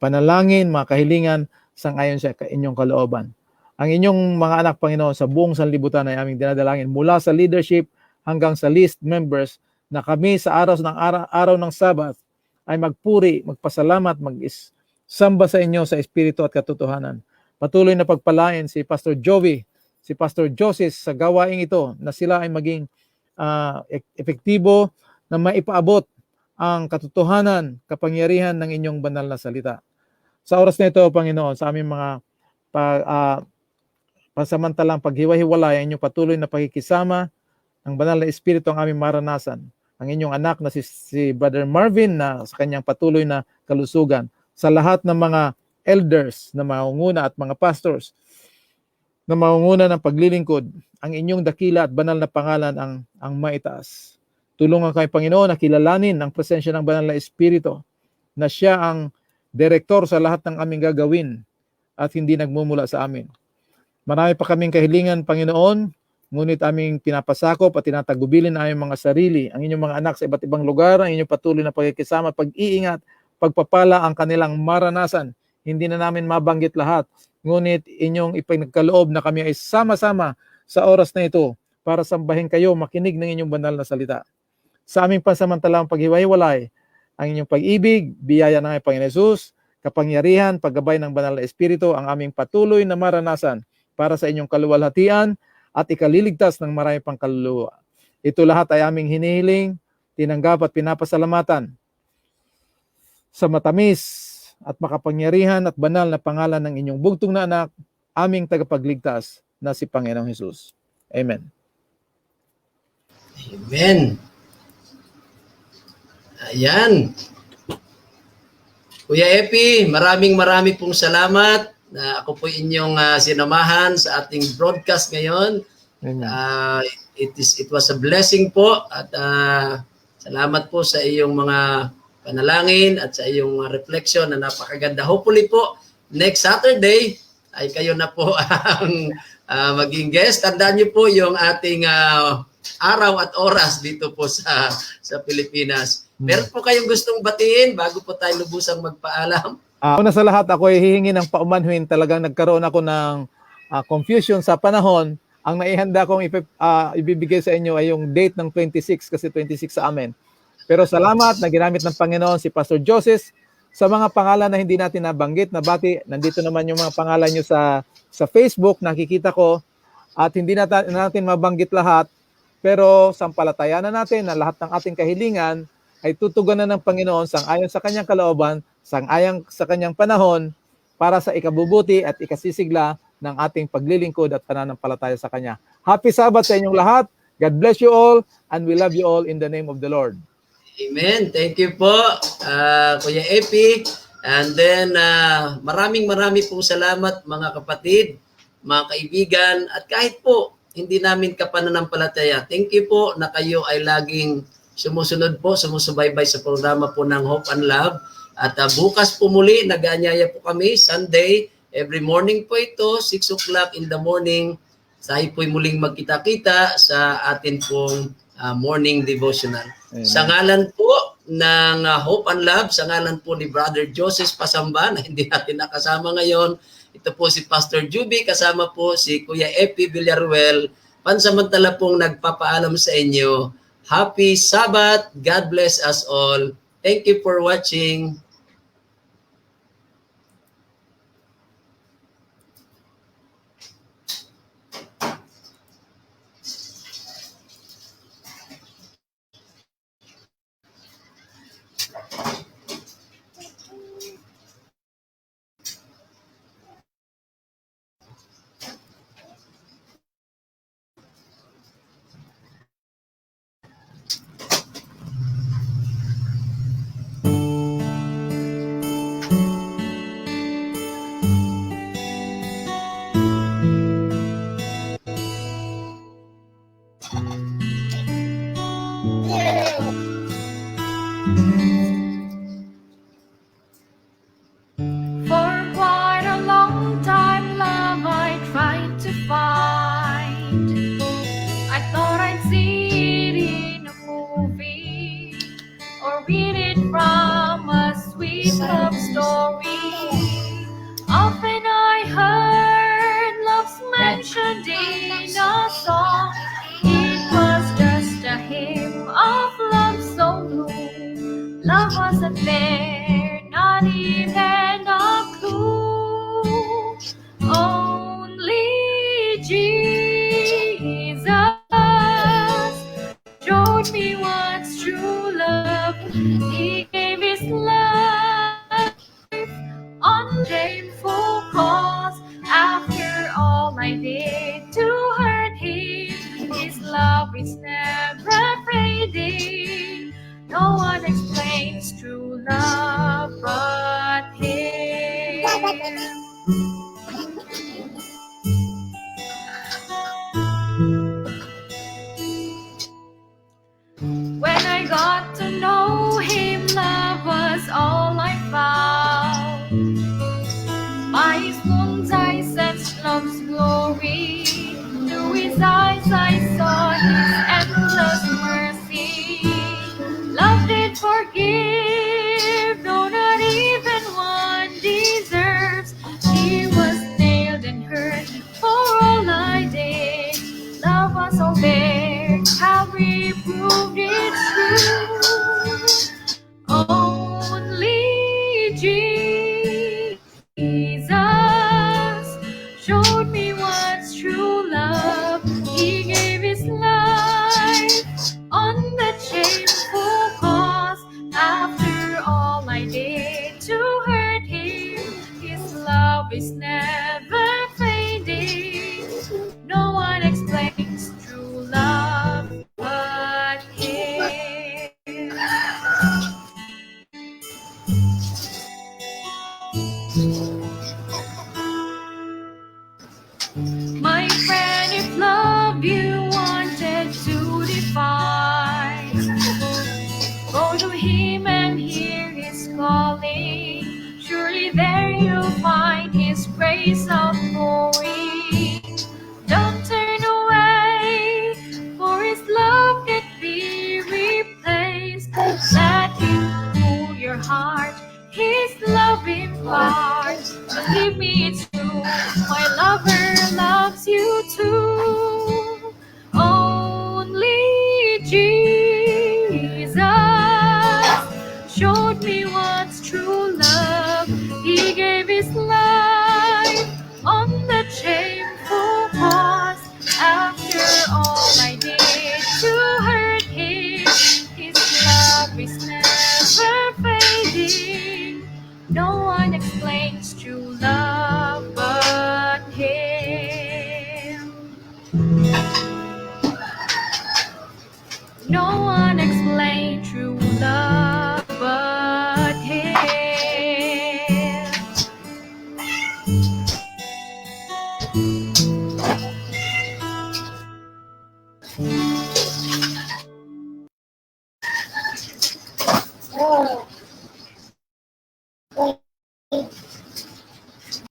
panalangin, mga kahilingan sang-ayon sa inyong kalooban. Ang inyong mga anak, Panginoon, sa buong sanlibutan ay aming dinadalangin mula sa leadership hanggang sa list members na kami sa araw ng Sabat ay magpuri, magpasalamat, magsamba sa inyo sa Espiritu at katotohanan. Patuloy na pagpalain si Pastor Joey, si Pastor Joseph sa gawaing ito na sila ay maging epektibo na maipaabot ang katotohanan, kapangyarihan ng inyong banal na salita. Sa oras na ito, Panginoon, sa aming mga pansamantalang paghiwa-hiwalay, ang inyong patuloy na pakikisama, ang banal na Espiritu ang aming maranasan. Ang inyong anak na si Brother Marvin na sa kanyang patuloy na kalusugan. Sa lahat ng mga elders na mangunguna at mga pastors na mangunguna ng paglilingkod, ang inyong dakila at banal na pangalan ang maitaas. Tulungan kami, Panginoon, na kilalanin ang presensya ng banal na Espiritu na siya ang direktor sa lahat ng aming gagawin at hindi nagmumula sa amin. Marami pa kaming kahilingan, Panginoon, ngunit aming pinapasakop at tinatagubilin ang aming mga sarili, ang inyong mga anak sa iba't ibang lugar, ang inyong patuloy na pagkikisama, pag-iingat, pagpapala ang kanilang maranasan. Hindi na namin mabanggit lahat, ngunit inyong ipinagkaloob na kami ay sama-sama sa oras na ito para sambahin kayo, makinig ng inyong banal na salita. Sa aming pansamantalang paghiwa-hiwalay, ang inyong pag-ibig, biyaya ng aming Panginoon Hesus, kapangyarihan, paggabay ng banal na Espiritu, ang aming patuloy na maranasan para sa inyong kaluwalhatian at ikaliligtas ng marami pang kaluluwa. Ito lahat ay aming hinihiling, tinanggap at pinapasalamatan sa matamis at makapangyarihan at banal na pangalan ng inyong bugtong na anak, aming tagapagligtas na si Panginoong Hesus. Amen. Amen. Ayan. Kuya Epi, maraming pong salamat na ako po inyong sinamahan sa ating broadcast ngayon. Amen. It was a blessing po at salamat po sa iyong mga panalangin at sa iyong reflection na napakaganda. Hopefully po, next Saturday ay kayo na po ang maging guest. Tandaan niyo po yung ating araw at oras dito po sa Pilipinas. Meron po kayong gustong batiin bago po tayo lubusang magpaalam? Una sa lahat, ako ay hihingi ng paumanhin. Talagang nagkaroon ako ng confusion sa panahon. Ang naihanda kong ibibigay sa inyo ay yung date ng 26 kasi 26 sa amin. Pero salamat na ginamit ng Panginoon si Pastor Joseph sa mga pangalan na hindi natin nabanggit. Nandito naman yung mga pangalan nyo sa Facebook, nakikita ko. At hindi natin mabanggit lahat. Pero sampalatayanan natin na lahat ng ating kahilingan ay tutugunan ng Panginoon sang-ayon sa kanyang kalooban, sang-ayon sa kanyang panahon para sa ikabubuti at ikasisigla ng ating paglilingkod at pananampalataya sa kanya. Happy Sabbath sa inyong lahat. God bless you all and we love you all in the name of the Lord. Amen. Thank you po, Kuya Epi. And then, maraming pong salamat mga kapatid, mga kaibigan, at kahit po hindi namin kapananampalataya. Thank you po na kayo ay laging sumusunod po, sumusubaybay sa programa po ng Hope and Love. At bukas po muli, nag-aanyaya po kami, Sunday, every morning po ito, 6 o'clock in the morning. Tayo po'y muling magkita-kita sa atin pong morning devotional. Amen. Sa ngalan po ng Hope and Love, sa ngalan po ni Brother Joseph Pasamba, na hindi natin nakasama ngayon, ito po si Pastor Juby, kasama po si Kuya Epi Villaruel, pansamantala pong nagpapaalam sa inyo. Happy Sabbath. God bless us all. Thank you for watching. For quite a long time, love I tried to find. I thought I'd see it in a movie or read it from a sweet love story. Often I heard love's mentioned in a song. It was just a hymn of love so blue. Love wasn't there, not even a clue. Only Jesus showed me what's true love. He gave his life on shameful cause. After all I did to hurt him, his love is never fading. No one explains true love but him. When I got to know him, love was all I found. By his wounds I sensed love's glory. Through his eyes I saw his endless mercy. Love did forgive, though not even one deserves. He was nailed and hurt for all I did. Love was all there, Calvary proved it's true. Only Jesus showed me what's true love. He gave his life on that shameful cause. After all I did to hurt him, his love is never fading. No one explains true love but him. My friend, if love you wanted to define, go to him and hear his calling. Surely there you'll find his grace outpouring. Don't turn away, for his love can't be replaced. Let him cool your heart, his love imparts. Believe me, it's true, my lover loves you too. Only Jesus showed me what's true love. He gave his life on the shameful cross. After all I did to hurt him, his love is never fading. No one explains true love but him. No one explains true love but him.